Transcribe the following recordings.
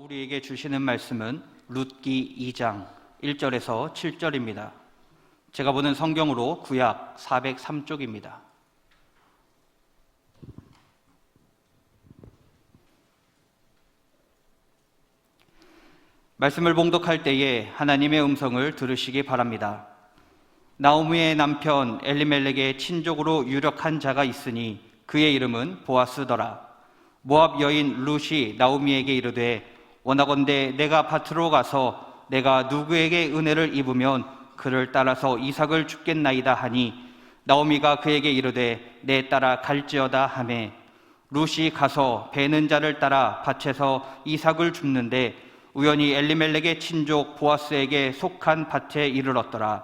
우리에게 주시는 말씀은 룻기 2장 1절에서 7절입니다. 제가 보는 성경으로 구약 403쪽입니다. 말씀을 봉독할 때에 하나님의 음성을 들으시기 바랍니다. 나오미의 남편 엘리멜렉의 친족으로 유력한 자가 있으니 그의 이름은 보아스더라. 모압 여인 룻이 나오미에게 이르되 원하건대 내가 밭으로 가서 내가 누구에게 은혜를 입으면 그를 따라서 이삭을 줍겠나이다 하니 나오미가 그에게 이르되 내 따라 갈지어다 하매 룻이 가서 베는 자를 따라 밭에서 이삭을 줍는데 우연히 엘리멜렉의 친족 보아스에게 속한 밭에 이르렀더라.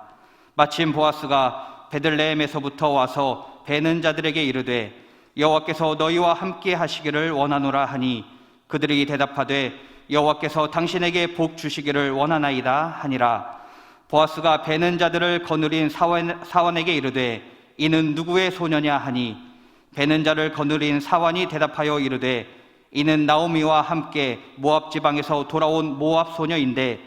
마침 보아스가 베들레헴에서부터 와서 베는 자들에게 이르되 여호와께서 너희와 함께 하시기를 원하노라 하니 그들이 대답하되 여호와께서 당신에게 복 주시기를 원하나이다 하니라. 보아스가 베는 자들을 거느린 사원에게 이르되 이는 누구의 소녀냐 하니 베는 자를 거느린 사원이 대답하여 이르되 이는 나오미와 함께 모압 지방에서 돌아온 모압 소녀인데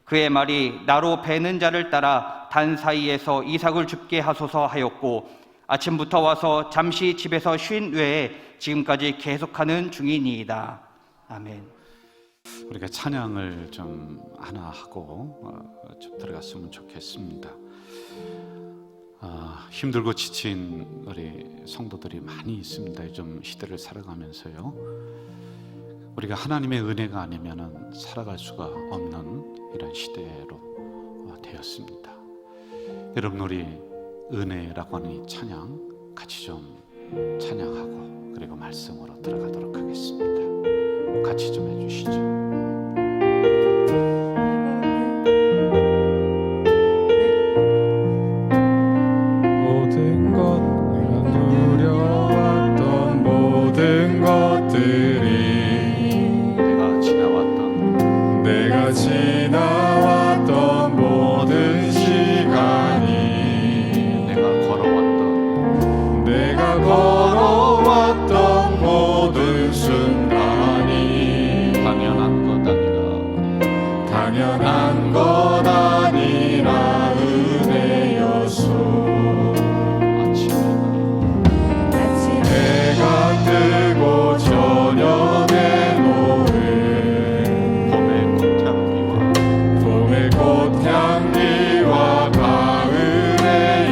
그의 말이 나로 베는 자를 따라 단 사이에서 이삭을 줍게 하소서 하였고 아침부터 와서 잠시 집에서 쉰 외에 지금까지 계속하는 중이니이다. 아멘. 우리가 찬양을 좀 하나 하고 좀 들어갔으면 좋겠습니다. 힘들고 지친 우리 성도들이 많이 있습니다. 요즘 시대를 살아가면서요. 우리가 하나님의 은혜가 아니면 살아갈 수가 없는 이런 시대로 되었습니다. 여러분 우리 은혜라고 하는 이 찬양 같이 좀 찬양하고 그리고 말씀으로 들어가도록 하겠습니다. 같이 좀 해주시죠. 모든 것 내가 누려왔던 모든 것들이 내가 지나왔던 모든 시간이 내가 걸어왔던 모든 순간이 당연한 것 아니라 은혜였소. 해가 뜨고 저녁에 노을 봄의 꽃향기와 가을의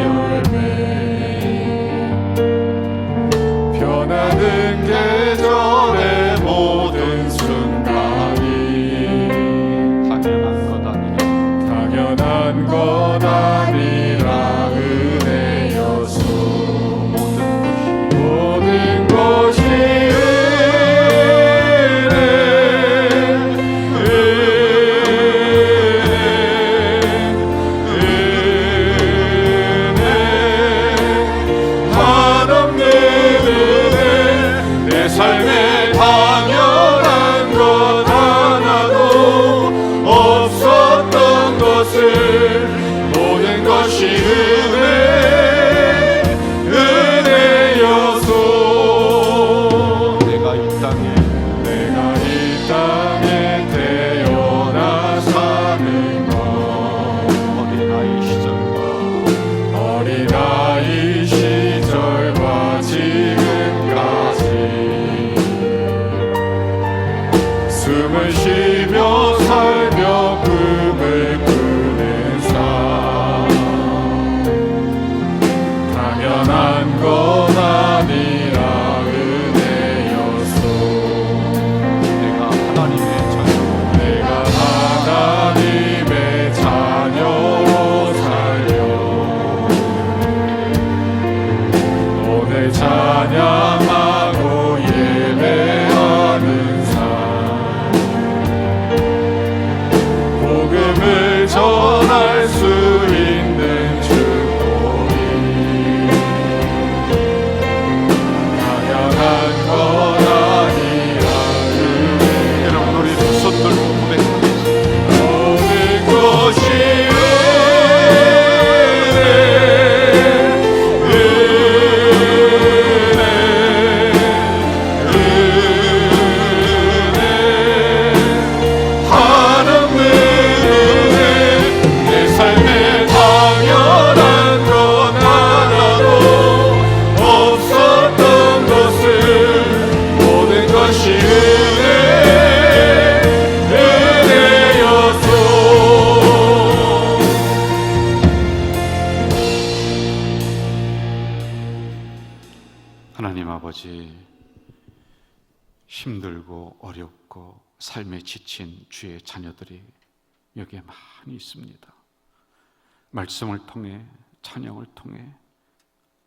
열매 변하는 계절의 모든 순간이 당연한 것 아니라 은혜였소. 모든 것이 삶에 당연한 것 하나도 없었던 것을 모든 것이 은혜였소. 내가 이 땅에 태어나 사는 것 어린아이 시절과 지금까지 숨을 쉬며 살며 꿈을 꾸는 삶 당연한 것 아니라 은혜였소. 내가 하나님의 자녀로 살려 오늘 찬양하고 예배하는 삶 삶에 지친 주의 자녀들이 여기에 많이 있습니다. 말씀을 통해, 찬양을 통해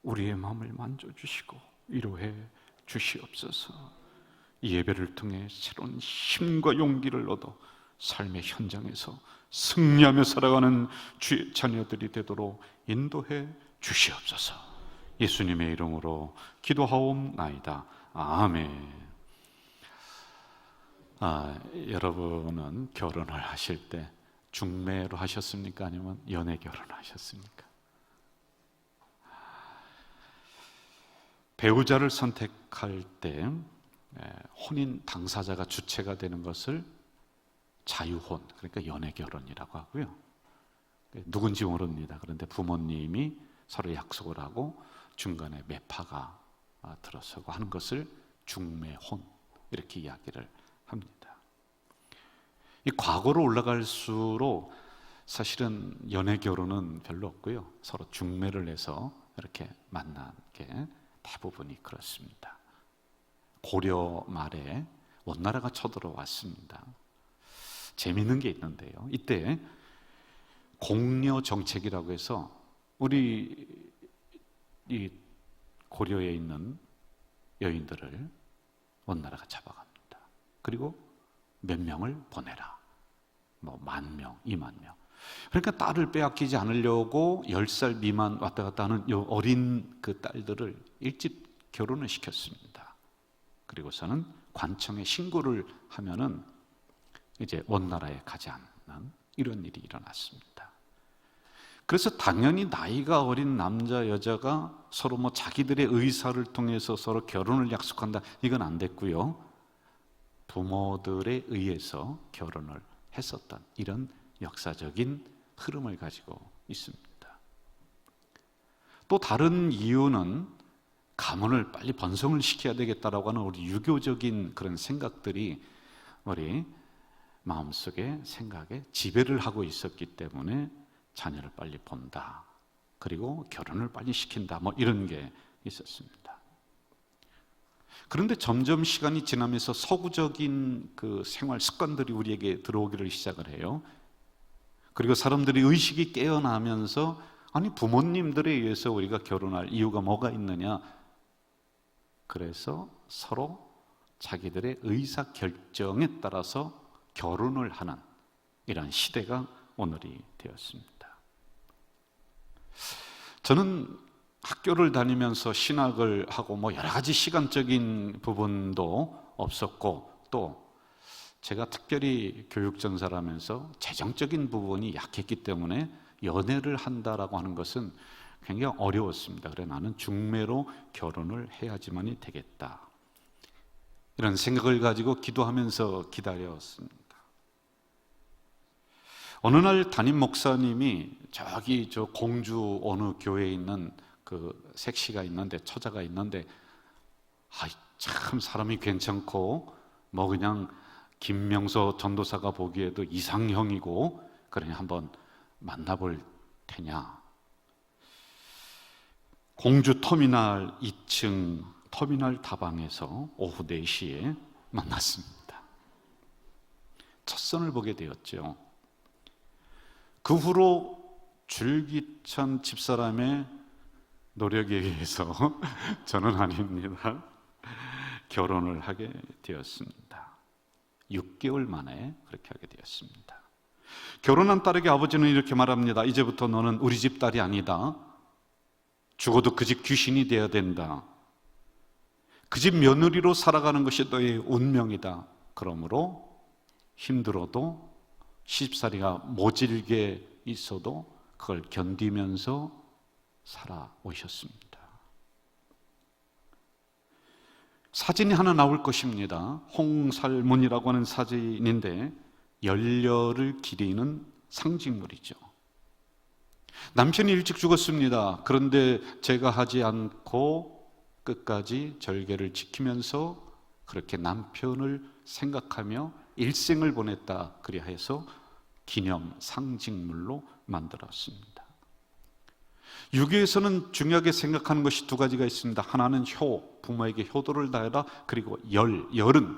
우리의 마음을 만져주시고 위로해 주시옵소서. 이 예배를 통해 새로운 힘과 용기를 얻어 삶의 현장에서 승리하며 살아가는 주의 자녀들이 되도록 인도해 주시옵소서. 예수님의 이름으로 기도하옵나이다. 아멘. 여러분은 결혼을 하실 때 중매로 하셨습니까? 아니면 연애 결혼하셨습니까? 배우자를 선택할 때 혼인 당사자가 주체가 되는 것을 자유혼, 그러니까 연애 결혼이라고 하고요. 누군지 모릅니다. 그런데 부모님이 서로 약속을 하고 중간에 매파가 들어서고 하는 것을 중매혼, 이렇게 이야기를 합니다. 이 과거로 올라갈수록 사실은 연애 결혼은 별로 없고요. 서로 중매를 해서 이렇게 만난 게 대부분이 그렇습니다. 고려 말에 원나라가 쳐들어왔습니다. 재미있는 게 있는데요. 이때 공려 정책이라고 해서 우리 이 고려에 있는 여인들을 원나라가 잡아갑니다. 그리고 몇 명을 보내라. 뭐 10,000명, 20,000명. 그러니까 딸을 빼앗기지 않으려고 10살 미만 왔다 갔다 하는 이 어린 그 딸들을 일찍 결혼을 시켰습니다. 그리고서는 관청에 신고를 하면은 이제 원나라에 가지 않는 이런 일이 일어났습니다. 그래서 당연히 나이가 어린 남자 여자가 서로 뭐 자기들의 의사를 통해서 서로 결혼을 약속한다, 이건 안 됐고요. 부모들에 의해서 결혼을 했었던 이런 역사적인 흐름을 가지고 있습니다. 또 다른 이유는 가문을 빨리 번성을 시켜야 되겠다라고 하는 우리 유교적인 그런 생각들이 우리 마음속에 생각에 지배를 하고 있었기 때문에 자녀를 빨리 본다, 그리고 결혼을 빨리 시킨다, 뭐 이런 게 있었습니다. 그런데 점점 시간이 지나면서 서구적인 그 생활 습관들이 우리에게 들어오기를 시작을 해요. 그리고 사람들이 의식이 깨어나면서 아니 부모님들에 의해서 우리가 결혼할 이유가 뭐가 있느냐, 그래서 서로 자기들의 의사결정에 따라서 결혼을 하는 이런 시대가 오늘이 되었습니다. 저는 학교를 다니면서 신학을 하고 뭐 여러 가지 시간적인 부분도 없었고, 또 제가 특별히 교육전사라면서 재정적인 부분이 약했기 때문에 연애를 한다라고 하는 것은 굉장히 어려웠습니다. 그래 나는 중매로 결혼을 해야지만이 되겠다, 이런 생각을 가지고 기도하면서 기다렸습니다. 어느 날 담임 목사님이 저기 저 공주 어느 교회에 있는 그 색시가 있는데, 처자가 있는데 참 사람이 괜찮고 뭐 그냥 김명서 전도사가 보기에도 이상형이고, 그러니 한번 만나볼 테냐. 공주 터미널 2층 터미널 다방에서 오후 4시에 만났습니다. 첫선을 보게 되었죠. 그 후로 줄기찬 집사람의 노력에 의해서 저는 아닙니다, 결혼을 하게 되었습니다. 6개월 만에 그렇게 하게 되었습니다. 결혼한 딸에게 아버지는 이렇게 말합니다. 이제부터 너는 우리 집 딸이 아니다. 죽어도 그 집 귀신이 되어야 된다. 그 집 며느리로 살아가는 것이 너의 운명이다. 그러므로 힘들어도 시집살이가 모질게 있어도 그걸 견디면서 살아오셨습니다. 사진이 하나 나올 것입니다. 홍살문이라고 하는 사진인데 열렬을 기리는 상징물이죠. 남편이 일찍 죽었습니다. 그런데 제가 하지 않고 끝까지 절개를 지키면서 그렇게 남편을 생각하며 일생을 보냈다, 그리하여서 기념 상징물로 만들었습니다. 유교에서는 중요하게 생각하는 것이 두 가지가 있습니다. 하나는 효, 부모에게 효도를 다해라. 그리고 열은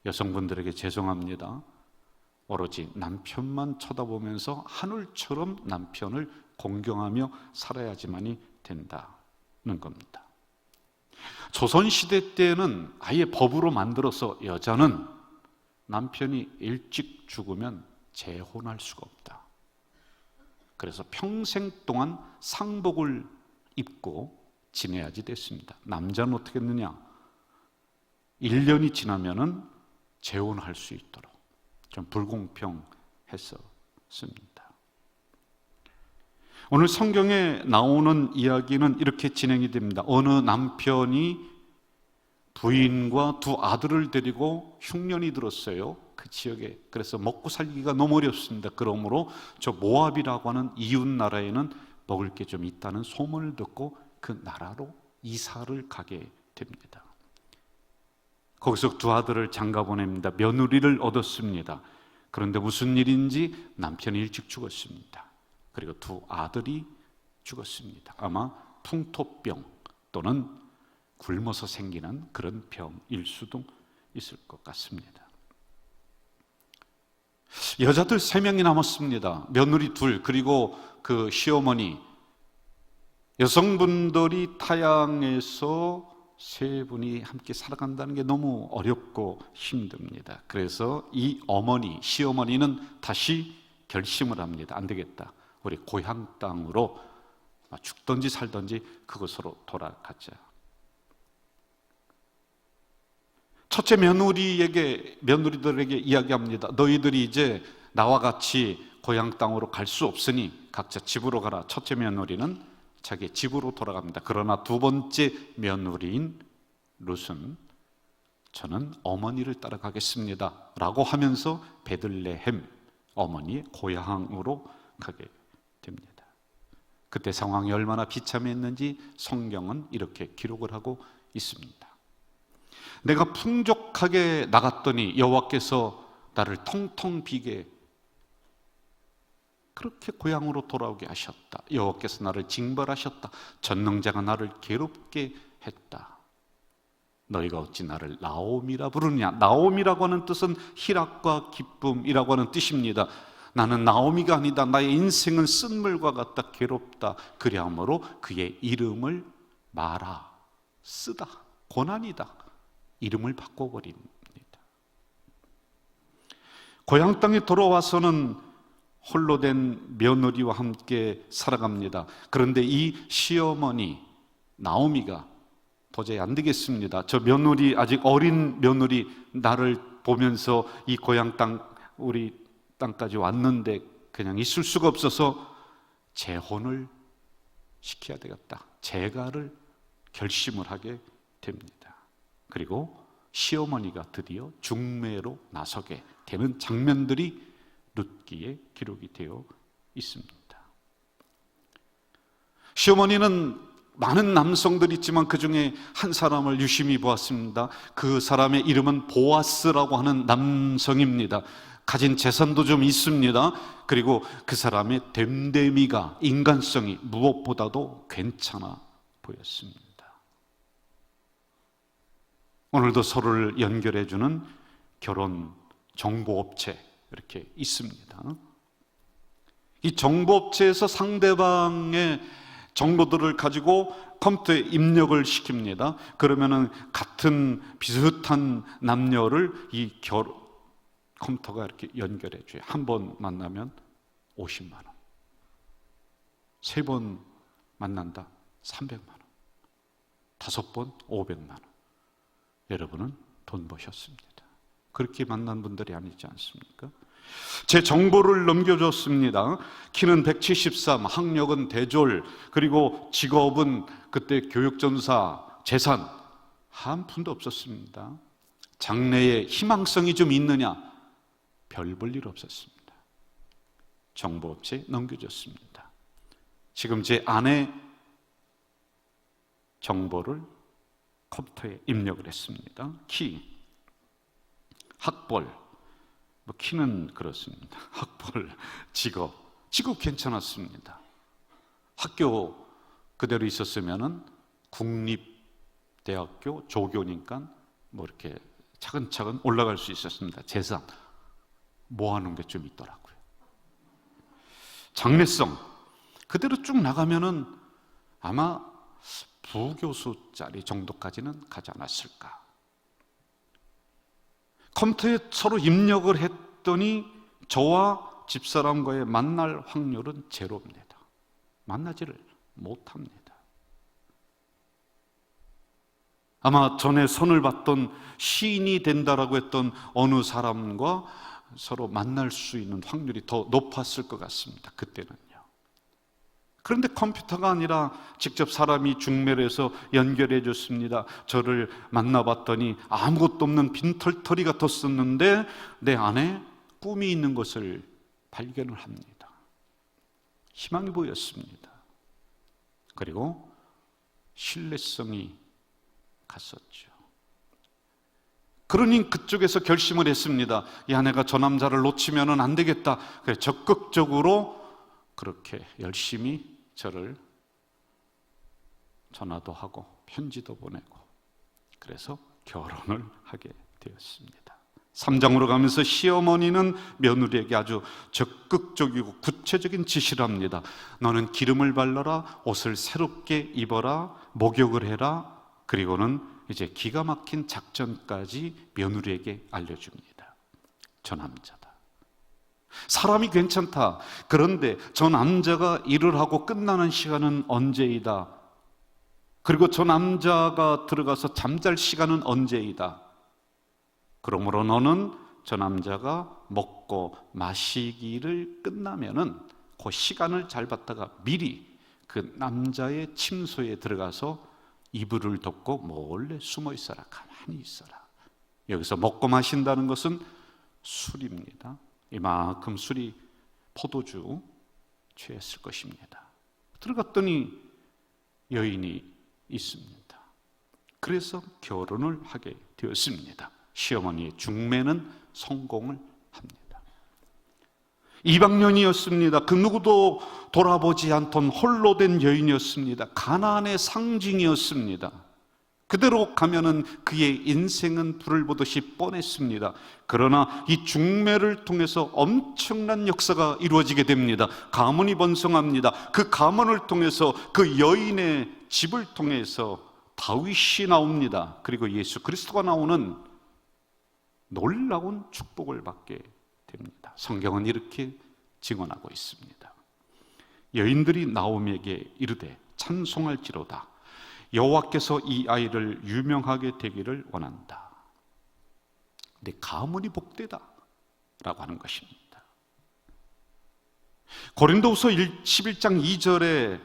여성분들에게 죄송합니다. 오로지 남편만 쳐다보면서 하늘처럼 남편을 공경하며 살아야지만이 된다는 겁니다. 조선시대 때는 아예 법으로 만들어서 여자는 남편이 일찍 죽으면 재혼할 수가 없다. 그래서 평생 동안 상복을 입고 지내야지 됐습니다. 남자는 어떻게 했느냐? 1년이 지나면은 재혼할 수 있도록 좀 불공평했었습니다. 오늘 성경에 나오는 이야기는 이렇게 진행이 됩니다. 어느 남편이 부인과 두 아들을 데리고 흉년이 들었어요. 그 지역에. 그래서 먹고 살기가 너무 어렵습니다. 그러므로 저 모압이라고 하는 이웃 나라에는 먹을 게 좀 있다는 소문을 듣고 그 나라로 이사를 가게 됩니다. 거기서 두 아들을 장가 보냅니다. 며느리를 얻었습니다. 그런데 무슨 일인지 남편이 일찍 죽었습니다. 그리고 두 아들이 죽었습니다. 아마 풍토병 또는 굶어서 생기는 그런 병일 수도 있을 것 같습니다. 여자들 3명이 남았습니다. 며느리 2 그리고 그 시어머니. 여성분들이 타양에서 3분이 함께 살아간다는 게 너무 어렵고 힘듭니다. 그래서 이 어머니, 시어머니는 다시 결심을 합니다. 안 되겠다. 우리 고향 땅으로 죽든지 살든지 그곳으로 돌아가자. 첫째 며느리들에게 이야기합니다. 너희들이 이제 나와 같이 고향 땅으로 갈 수 없으니 각자 집으로 가라. 첫째 며느리는 자기 집으로 돌아갑니다. 그러나 두 번째 며느리인 룻은 저는 어머니를 따라가겠습니다 라고 하면서 베들레헴, 어머니의 고향으로 가게 됩니다. 그때 상황이 얼마나 비참했는지 성경은 이렇게 기록을 하고 있습니다. 내가 풍족하게 나갔더니 여호와께서 나를 텅텅 비게 그렇게 고향으로 돌아오게 하셨다. 여호와께서 나를 징벌하셨다. 전능자가 나를 괴롭게 했다. 너희가 어찌 나를 나옴이라 부르느냐. 나옴이라고 하는 뜻은 희락과 기쁨이라고 하는 뜻입니다. 나는 나오미가 아니다. 나의 인생은 쓴물과 같다. 괴롭다. 그리하므로 그의 이름을 마라, 쓰다, 고난이다. 이름을 바꿔버립니다. 고향 땅에 돌아와서는 홀로 된 며느리와 함께 살아갑니다. 그런데 이 시어머니 나오미가 도저히 안 되겠습니다. 저 며느리, 아직 어린 며느리 나를 보면서 이 고향 땅, 우리 땅까지 왔는데 그냥 있을 수가 없어서 재혼을 시켜야 되겠다. 재가를 결심을 하게 됩니다. 그리고 시어머니가 드디어 중매로 나서게 되는 장면들이 룻기에 기록이 되어 있습니다. 시어머니는 많은 남성들이 있지만 그 중에 한 사람을 유심히 보았습니다. 그 사람의 이름은 보아스라고 하는 남성입니다. 가진 재산도 좀 있습니다. 그리고 그 사람의 됨됨이가, 인간성이 무엇보다도 괜찮아 보였습니다. 오늘도 서로를 연결해주는 결혼 정보업체 이렇게 있습니다. 이 정보업체에서 상대방의 정보들을 가지고 컴퓨터에 입력을 시킵니다. 그러면은 같은 비슷한 남녀를 이 컴퓨터가 이렇게 연결해 줘요. 한 번 만나면 50만 원. 3번 만난다 300만 원. 5번 500만 원. 여러분은 돈 버셨습니다. 그렇게 만난 분들이 아니지 않습니까? 제 정보를 넘겨줬습니다. 키는 173, 학력은 대졸, 그리고 직업은 그때 교육전사, 재산 한 푼도 없었습니다. 장래에 희망성이 좀 있느냐? 별 볼 일 없었습니다. 정보업체에 넘겨줬습니다. 지금 제 아내 정보를 컴퓨터에 입력을 했습니다. 키, 학벌, 키는 그렇습니다. 학벌, 직업 괜찮았습니다. 학교 그대로 있었으면은 국립대학교 조교니까 이렇게 차근차근 올라갈 수 있었습니다. 재산 모아놓은 게 좀 있더라고요. 장래성 그대로 쭉 나가면은 아마 부교수 자리 정도까지는 가지 않았을까. 컴퓨터에 서로 입력을 했더니 저와 집사람과의 만날 확률은 제로입니다. 만나지를 못합니다. 아마 전에 선을 받던 시인이 된다라고 했던 어느 사람과 서로 만날 수 있는 확률이 더 높았을 것 같습니다. 그때는요. 그런데 컴퓨터가 아니라 직접 사람이 중매를 해서 연결해 줬습니다. 저를 만나봤더니 아무것도 없는 빈털터리 같았었는데 내 안에 꿈이 있는 것을 발견을 합니다. 희망이 보였습니다. 그리고 신뢰성이 갔었죠. 그러니 그쪽에서 결심을 했습니다. 야, 내가 저 남자를 놓치면 안 되겠다. 그래, 적극적으로 그렇게 열심히 저를 전화도 하고 편지도 보내고 그래서 결혼을 하게 되었습니다. 3장으로 가면서 시어머니는 며느리에게 아주 적극적이고 구체적인 지시를 합니다. 너는 기름을 발라라, 옷을 새롭게 입어라, 목욕을 해라. 그리고는 이제 기가 막힌 작전까지 며느리에게 알려줍니다. 저 남자다. 사람이 괜찮다. 그런데 저 남자가 일을 하고 끝나는 시간은 언제이다. 그리고 저 남자가 들어가서 잠잘 시간은 언제이다. 그러므로 너는 저 남자가 먹고 마시기를 끝나면은 그 시간을 잘 봤다가 미리 그 남자의 침소에 들어가서 이불을 덮고 몰래 숨어 있어라. 가만히 있어라. 여기서 먹고 마신다는 것은 술입니다. 이만큼 술이 포도주 취했을 것입니다. 들어갔더니 여인이 있습니다. 그래서 결혼을 하게 되었습니다. 시어머니의 중매는 성공을 합니다. 이방년이었습니다. 그 누구도 돌아보지 않던 홀로 된 여인이었습니다. 가난의 상징이었습니다. 그대로 가면은 그의 인생은 불을 보듯이 뻔했습니다. 그러나 이 중매를 통해서 엄청난 역사가 이루어지게 됩니다. 가문이 번성합니다. 그 가문을 통해서 그 여인의 집을 통해서 다윗이 나옵니다. 그리고 예수 그리스도가 나오는 놀라운 축복을 받게 됩니다. 성경은 이렇게 증언하고 있습니다. 여인들이 나오미에게 이르되 찬송할지로다. 여호와께서 이 아이를 유명하게 되기를 원한다. 근데 가문이 복되다 라고 하는 것입니다. 고린도후서 11장 2절에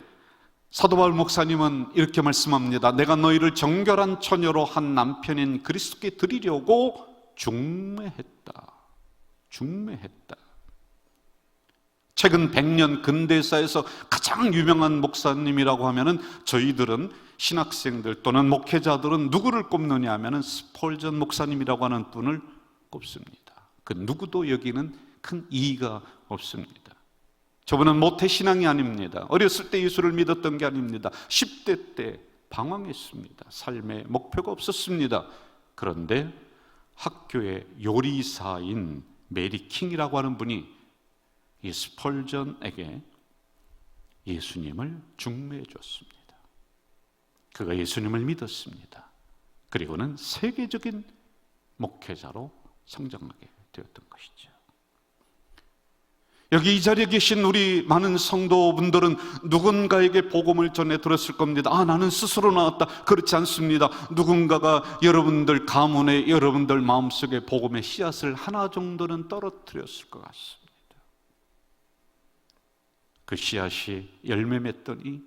사도 바울 목사님은 이렇게 말씀합니다. 내가 너희를 정결한 처녀로 한 남편인 그리스도께 드리려고 중매했다. 최근 100년 근대사에서 가장 유명한 목사님이라고 하면은 저희들은 신학생들 또는 목회자들은 누구를 꼽느냐 하면은 스폴전 목사님이라고 하는 분을 꼽습니다. 그 누구도 여기는 큰 이의가 없습니다. 저분은 모태신앙이 아닙니다. 어렸을 때 예수를 믿었던 게 아닙니다. 10대 때 방황했습니다. 삶의 목표가 없었습니다. 그런데 학교의 요리사인 메리 킹이라고 하는 분이 이 스펄전에게 예수님을 중매해 줬습니다. 그가 예수님을 믿었습니다. 그리고는 세계적인 목회자로 성장하게 되었던 것이죠. 여기 이 자리에 계신 우리 많은 성도분들은 누군가에게 복음을 전해 들었을 겁니다. 아, 나는 스스로 나왔다. 그렇지 않습니다. 누군가가 여러분들 가문에 여러분들 마음속에 복음의 씨앗을 하나 정도는 떨어뜨렸을 것 같습니다. 그 씨앗이 열매 맺더니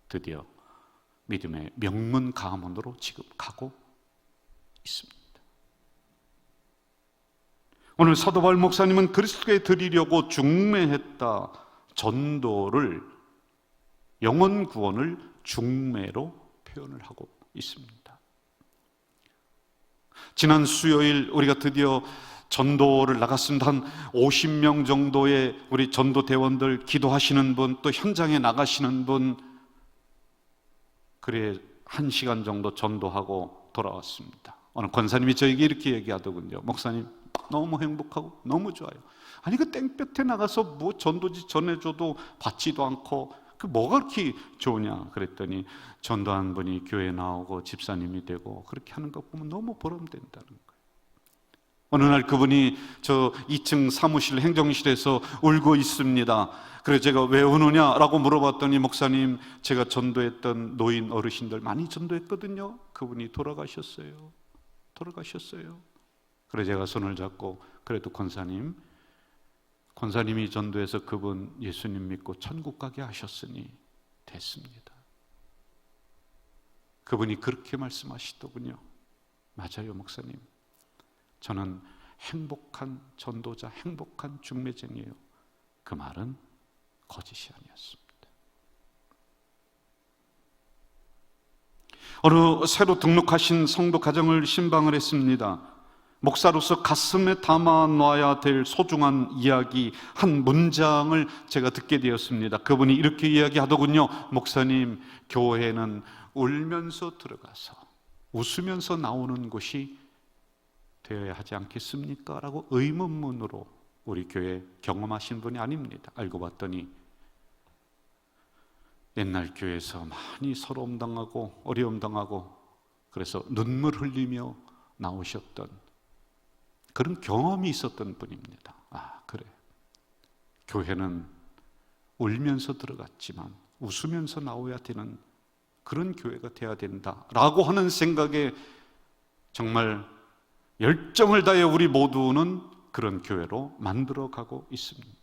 드디어 믿음의 명문 가문으로 지금 가고 있습니다. 오늘 사도 바울 목사님은 그리스도께 드리려고 중매했다. 전도를, 영혼 구원을 중매로 표현을 하고 있습니다. 지난 수요일 우리가 드디어 전도를 나갔습니다. 한 50명 정도의 우리 전도대원들, 기도하시는 분, 또 현장에 나가시는 분, 그래 1시간 정도 전도하고 돌아왔습니다. 어느 권사님이 저에게 이렇게 얘기하더군요. 목사님, 너무 행복하고 너무 좋아요. 아니 그 땡볕에 나가서 뭐 전도지 전해줘도 받지도 않고 그 뭐가 그렇게 좋으냐 그랬더니, 전도한 분이 교회에 나오고 집사님이 되고 그렇게 하는 거 보면 너무 보람된다는 거예요. 어느 날 그분이 저 2층 사무실 행정실에서 울고 있습니다. 그래서 제가 왜 우느냐라고 물어봤더니, 목사님, 제가 전도했던 노인 어르신들 많이 전도했거든요. 그분이 돌아가셨어요. 그래서 제가 손을 잡고, 그래도 권사님이 전도해서 그분 예수님 믿고 천국 가게 하셨으니 됐습니다. 그분이 그렇게 말씀하시더군요. 맞아요, 목사님. 저는 행복한 전도자, 행복한 중매쟁이에요. 그 말은 거짓이 아니었습니다. 어느 새로 등록하신 성도 가정을 신방을 했습니다. 목사로서 가슴에 담아놔야 될 소중한 이야기 한 문장을 제가 듣게 되었습니다. 그분이 이렇게 이야기하더군요. 목사님, 교회는 울면서 들어가서 웃으면서 나오는 곳이 되어야 하지 않겠습니까? 라고 의문문으로 우리 교회 경험하신 분이 아닙니다. 알고 봤더니 옛날 교회에서 많이 서러움 당하고 어려움 당하고 그래서 눈물 흘리며 나오셨던 그런 경험이 있었던 분입니다. 아, 그래. 교회는 울면서 들어갔지만 웃으면서 나와야 되는 그런 교회가 돼야 된다라고 하는 생각에 정말 열정을 다해 우리 모두는 그런 교회로 만들어가고 있습니다.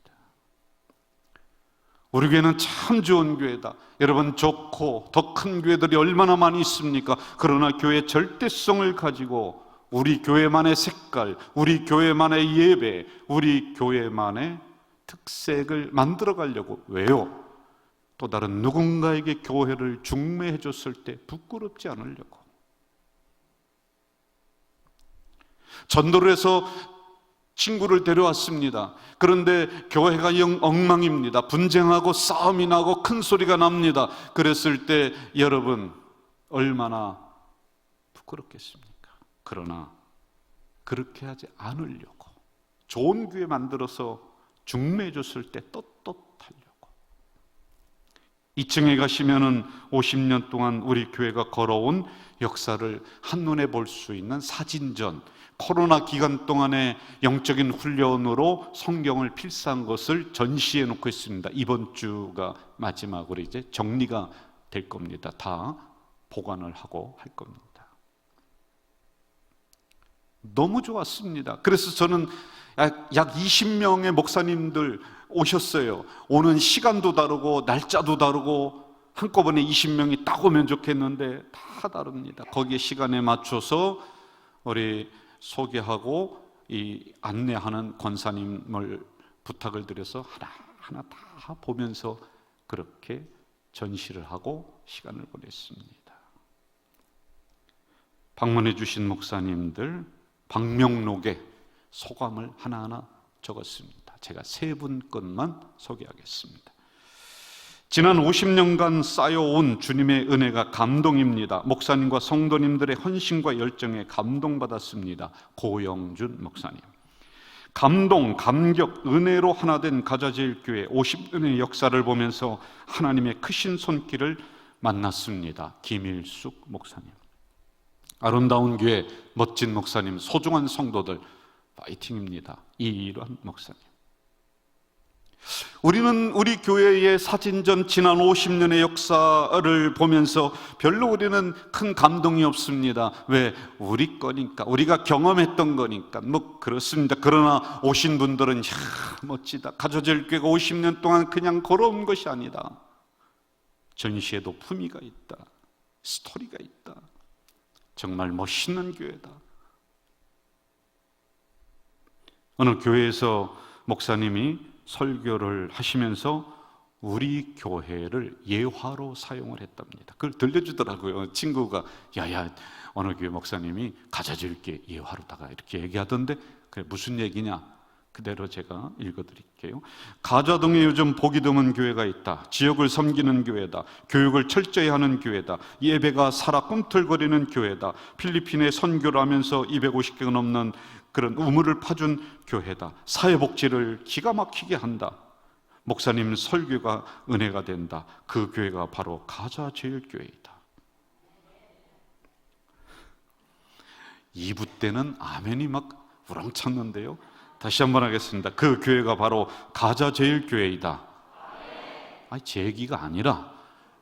우리 교회는 참 좋은 교회다. 여러분, 좋고 더 큰 교회들이 얼마나 많이 있습니까? 그러나 교회의 절대성을 가지고 우리 교회만의 색깔, 우리 교회만의 예배, 우리 교회만의 특색을 만들어 가려고. 왜요? 또 다른 누군가에게 교회를 중매해 줬을 때 부끄럽지 않으려고. 전도를 해서 친구를 데려왔습니다. 그런데 교회가 영 엉망입니다. 분쟁하고 싸움이 나고 큰 소리가 납니다. 그랬을 때 여러분 얼마나 부끄럽겠습니까? 그러나 그렇게 하지 않으려고 좋은 교회 만들어서 중매해 줬을 때 떳떳하려고. 2층에 가시면은 50년 동안 우리 교회가 걸어온 역사를 한눈에 볼 수 있는 사진전, 코로나 기간 동안의 영적인 훈련으로 성경을 필사한 것을 전시해 놓고 있습니다. 이번 주가 마지막으로 이제 정리가 될 겁니다. 다 보관을 하고 할 겁니다. 너무 좋았습니다. 그래서 저는 약 20명의 목사님들 오셨어요. 오는 시간도 다르고 날짜도 다르고 한꺼번에 20명이 딱 오면 좋겠는데 다 다릅니다. 거기에 시간에 맞춰서 우리 소개하고 이 안내하는 권사님을 부탁을 드려서 하나하나 다 보면서 그렇게 전시를 하고 시간을 보냈습니다. 방문해 주신 목사님들 방명록에 소감을 하나하나 적었습니다. 제가 3분 것만 소개하겠습니다. 지난 50년간 쌓여온 주님의 은혜가 감동입니다. 목사님과 성도님들의 헌신과 열정에 감동받았습니다. 고영준 목사님. 감동, 감격, 은혜로 하나 된 가자제일교회 50년의 역사를 보면서 하나님의 크신 손길을 만났습니다. 김일숙 목사님. 아름다운 교회, 멋진 목사님, 소중한 성도들 파이팅입니다. 이일환 목사님. 우리는 우리 교회의 사진전 지난 50년의 역사를 보면서 별로 우리는 큰 감동이 없습니다. 왜? 우리 거니까, 우리가 경험했던 거니까. 뭐 그렇습니다. 그러나 오신 분들은 멋지다. 가자제일교회가 50년 동안 그냥 걸어온 것이 아니다. 전시에도 품위가 있다. 스토리가 있다. 정말 멋있는 교회다. 어느 교회에서 목사님이 설교를 하시면서 우리 교회를 예화로 사용을 했답니다. 그걸 들려주더라고요. 친구가 야야 어느 교회 목사님이 가자제일교회 예화로다가 이렇게 얘기하던데 그게 무슨 얘기냐? 그대로 제가 읽어드릴게요. 가좌동에 요즘 보기 드문 교회가 있다. 지역을 섬기는 교회다. 교육을 철저히 하는 교회다. 예배가 살아 꿈틀거리는 교회다. 필리핀에 선교를 하면서 250개가 넘는 그런 우물을 파준 교회다. 사회복지를 기가 막히게 한다. 목사님 설교가 은혜가 된다. 그 교회가 바로 가좌제일교회이다. 2부 때는 아멘이 막 우렁찼는데요. 다시 한번 하겠습니다. 그 교회가 바로 가좌제일교회이다. 아니, 제 얘기가 아니라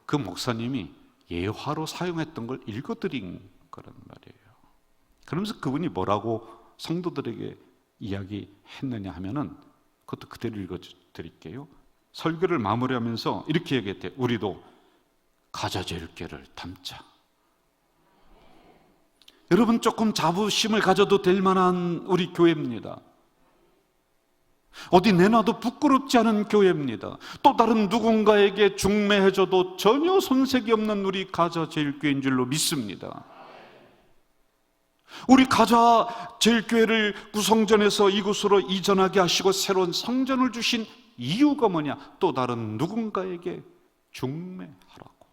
그 목사님이 예화로 사용했던 걸 읽어드린 거란 말이에요. 그러면서 그분이 뭐라고 성도들에게 이야기했느냐 하면은 그것도 그대로 읽어드릴게요. 설교를 마무리하면서 이렇게 얘기했대요. 우리도 가좌제일교회를 담자. 여러분, 조금 자부심을 가져도 될 만한 우리 교회입니다. 어디 내놔도 부끄럽지 않은 교회입니다. 또 다른 누군가에게 중매해줘도 전혀 손색이 없는 우리 가좌제일교회인 줄로 믿습니다. 우리 가좌제일교회를 구성전에서 이곳으로 이전하게 하시고 새로운 성전을 주신 이유가 뭐냐? 또 다른 누군가에게 중매하라고,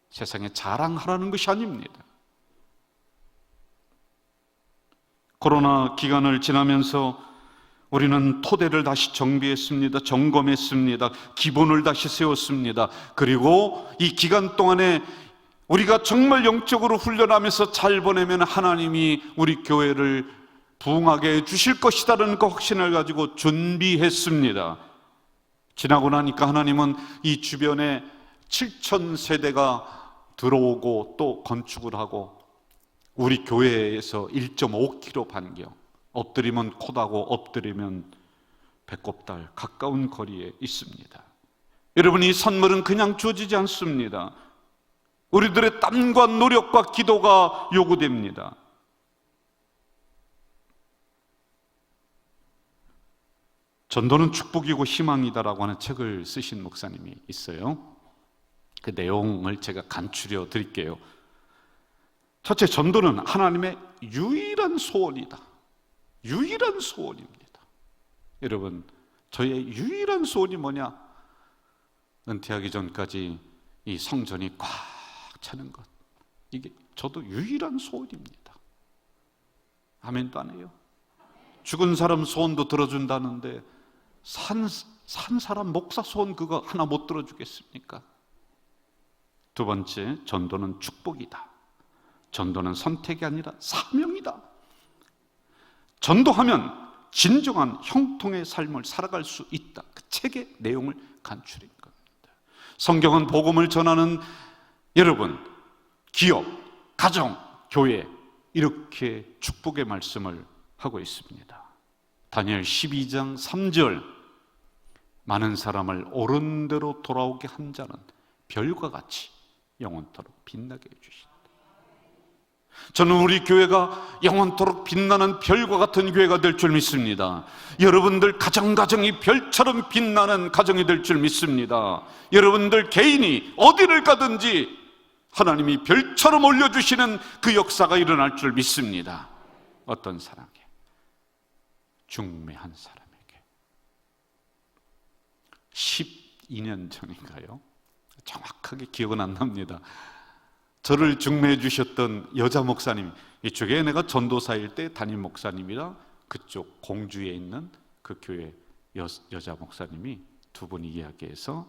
세상에 자랑하라는 것이 아닙니다. 코로나 기간을 지나면서 우리는 토대를 다시 정비했습니다. 점검했습니다. 기본을 다시 세웠습니다. 그리고 이 기간 동안에 우리가 정말 영적으로 훈련하면서 잘 보내면 하나님이 우리 교회를 부흥하게 해주실 것이라는 그 확신을 가지고 준비했습니다. 지나고 나니까 하나님은 이 주변에 7,000세대가 들어오고 또 건축을 하고 우리 교회에서 1.5km 반경, 엎드리면 코다고 엎드리면 배꼽달 가까운 거리에 있습니다. 여러분, 이 선물은 그냥 주어지지 않습니다. 우리들의 땀과 노력과 기도가 요구됩니다. 전도는 축복이고 희망이다라고 하는 책을 쓰신 목사님이 있어요. 그 내용을 제가 간추려 드릴게요. 첫째, 전도는 하나님의 유일한 소원이다. 유일한 소원입니다. 여러분, 저의 유일한 소원이 뭐냐? 은퇴하기 전까지 이 성전이 꽉 차는 것, 이게 저도 유일한 소원입니다. 아멘도 안 해요? 죽은 사람 소원도 들어준다는데 산 사람 목사 소원 그거 하나 못 들어주겠습니까? 두 번째, 전도는 축복이다. 전도는 선택이 아니라 사명이다. 전도하면 진정한 형통의 삶을 살아갈 수 있다. 그 책의 내용을 간추린 겁니다. 성경은 복음을 전하는 여러분, 기업, 가정, 교회, 이렇게 축복의 말씀을 하고 있습니다. 다니엘 12장 3절, 많은 사람을 옳은 대로 돌아오게 한 자는 별과 같이 영원토록 빛나게 해주신다. 저는 우리 교회가 영원토록 빛나는 별과 같은 교회가 될 줄 믿습니다. 여러분들 가정이 별처럼 빛나는 가정이 될 줄 믿습니다. 여러분들 개인이 어디를 가든지 하나님이 별처럼 올려주시는 그 역사가 일어날 줄 믿습니다. 어떤 사람에게? 중매한 사람에게. 12년 전인가요? 정확하게 기억은 안 납니다. 저를 중매해 주셨던 여자 목사님, 이쪽에 내가 전도사일 때 담임 목사님이랑 그쪽 공주에 있는 그 교회 여자 목사님이 두 분이 이야기해서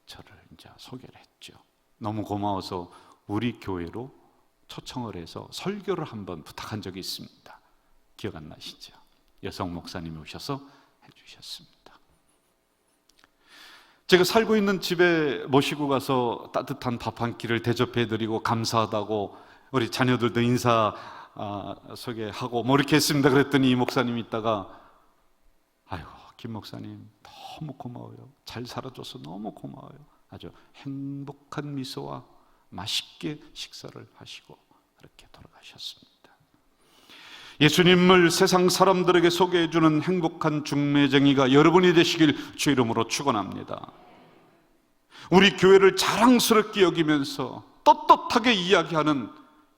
저를 이제 소개를 했죠. 너무 고마워서 우리 교회로 초청을 해서 설교를 한번 부탁한 적이 있습니다. 기억 안 나시죠? 여성 목사님이 오셔서 해주셨습니다. 제가 살고 있는 집에 모시고 가서 따뜻한 밥 한 끼를 대접해드리고 감사하다고 우리 자녀들도 인사 소개하고 뭐 이렇게 했습니다. 그랬더니 이 목사님이 있다가 아이고 김 목사님 너무 고마워요. 잘 살아줘서 너무 고마워요. 아주 행복한 미소와 맛있게 식사를 하시고 그렇게 돌아가셨습니다. 예수님을 세상 사람들에게 소개해주는 행복한 중매쟁이가 여러분이 되시길 주 이름으로 축원합니다. 우리 교회를 자랑스럽게 여기면서 떳떳하게 이야기하는,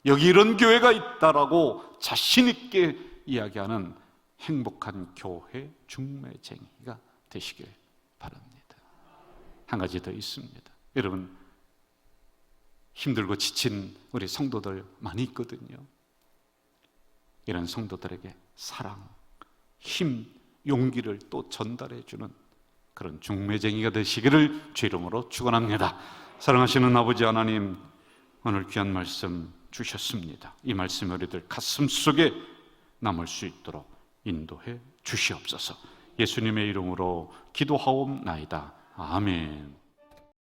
여기 이런 교회가 있다라고 자신 있게 이야기하는 행복한 교회 중매쟁이가 되시길 바랍니다. 한 가지 더 있습니다. 여러분, 힘들고 지친 우리 성도들 많이 있거든요. 이런 성도들에게 사랑, 힘, 용기를 또 전달해 주는 그런 중매쟁이가 되시기를 주 이름으로 축원합니다. 사랑하시는 아버지 하나님, 오늘 귀한 말씀 주셨습니다. 이 말씀이 우리들 가슴 속에 남을 수 있도록 인도해 주시옵소서. 예수님의 이름으로 기도하옵나이다. 아멘.